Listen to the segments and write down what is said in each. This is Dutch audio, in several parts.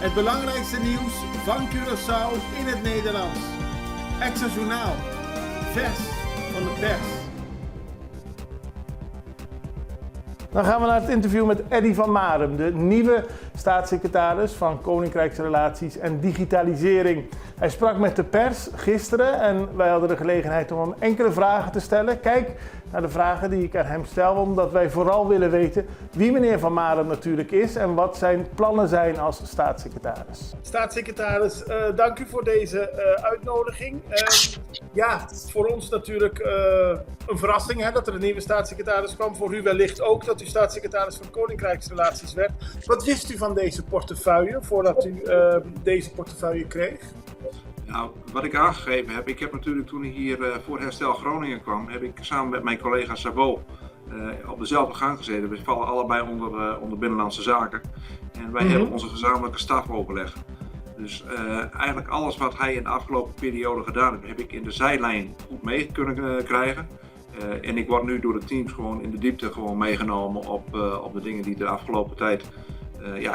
Het belangrijkste nieuws van Curaçao in het Nederlands. Extra Journaal. Vers van de pers. Dan gaan we naar het interview met Eddy van Marem, de nieuwe staatssecretaris van Koninkrijksrelaties en Digitalisering. Hij sprak met de pers gisteren en wij hadden de gelegenheid om hem enkele vragen te stellen. Kijk naar de vragen die ik aan hem stel, omdat wij vooral willen weten wie meneer Van Marem natuurlijk is en wat zijn plannen zijn als staatssecretaris. Staatssecretaris, dank u voor deze uitnodiging. Ja, voor ons natuurlijk een verrassing hè, dat er een nieuwe staatssecretaris kwam. Voor u wellicht ook dat u staatssecretaris van Koninkrijksrelaties werd. Wat wist u van deze portefeuille voordat u deze portefeuille kreeg? Nou, wat ik aangegeven heb, ik heb natuurlijk toen ik hier voor Herstel Groningen kwam, heb ik samen met mijn collega Sabo op dezelfde gang gezeten. We vallen allebei onder Binnenlandse Zaken. En wij hebben onze gezamenlijke stafoverleg. Dus eigenlijk alles wat hij in de afgelopen periode gedaan heeft, heb ik in de zijlijn goed mee kunnen krijgen. En ik word nu door de teams gewoon in de diepte gewoon meegenomen op de dingen die de afgelopen tijd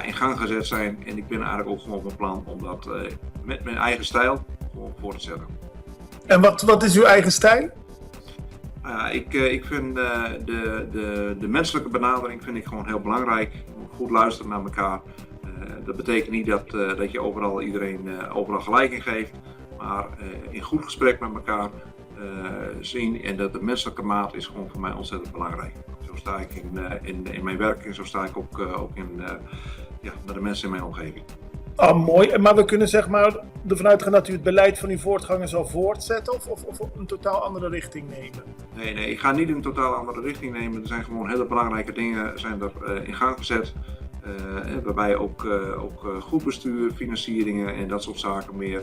in gang gezet zijn. En ik ben eigenlijk ook gewoon van plan om dat met mijn eigen stijl gewoon voor te zetten. En wat is uw eigen stijl? Ik vind de menselijke benadering vind ik gewoon heel belangrijk. Je moet goed luisteren naar elkaar. Dat betekent niet dat je overal iedereen overal gelijk in geeft. Maar in goed gesprek met elkaar zien en dat de menselijke maat is gewoon voor mij ontzettend belangrijk. Zo sta ik in mijn werk en zo sta ik ook met de mensen in mijn omgeving. Oh, mooi. Maar we kunnen zeg maar ervan uitgaan dat u het beleid van uw voortganger zal voortzetten of een totaal andere richting nemen? Nee, ik ga niet in een totaal andere richting nemen. Er zijn gewoon hele belangrijke dingen in gang gezet. Waarbij ook goed bestuur, financieringen en dat soort zaken meer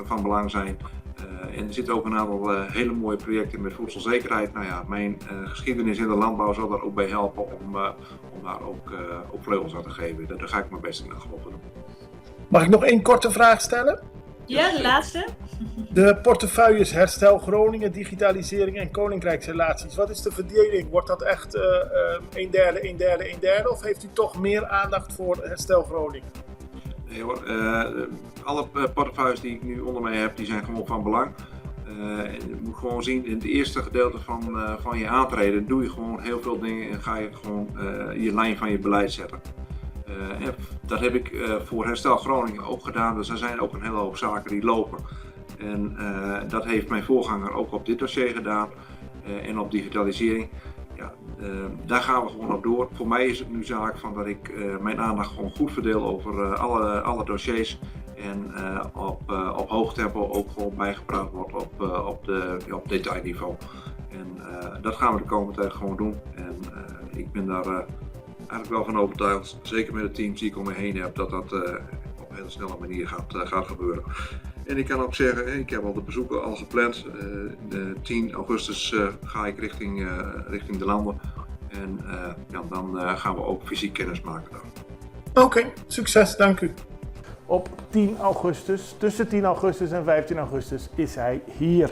van belang zijn. En er zitten ook een aantal hele mooie projecten met voedselzekerheid. Nou ja, mijn geschiedenis in de landbouw zal daar ook bij helpen om daar ook vleugels aan te geven. Daar ga ik mijn best in afgelopen doen. Mag ik nog één korte vraag stellen? Ja, de laatste. De portefeuilles Herstel Groningen, Digitalisering en Koninkrijksrelaties. Wat is de verdeling? Wordt dat echt een derde? Of heeft u toch meer aandacht voor Herstel Groningen? Nee hoor, alle portefeuilles die ik nu onder mij heb, die zijn gewoon van belang. Je moet gewoon zien, in het eerste gedeelte van je aantreden doe je gewoon heel veel dingen en ga je gewoon je lijn van je beleid zetten. Dat heb ik voor Herstel Groningen ook gedaan, dus er zijn ook een hele hoop zaken die lopen. En dat heeft mijn voorganger ook op dit dossier gedaan en op digitalisering. Ja, daar gaan we gewoon op door. Voor mij is het nu zaak van dat ik mijn aandacht gewoon goed verdeel over alle dossiers. En op hoog tempo ook gewoon bijgepraat wordt op detailniveau. En dat gaan we de komende tijd gewoon doen. En ik ben daar eigenlijk wel van overtuigd, zeker met het team die ik om me heen heb, dat dat op een hele snelle manier gaat gebeuren. En ik kan ook zeggen, ik heb al de bezoeken al gepland. De 10 augustus ga ik richting de landen. En dan gaan we ook fysiek kennis maken daar. Oké, succes, dank u. Op 10 augustus, tussen 10 augustus en 15 augustus is hij hier.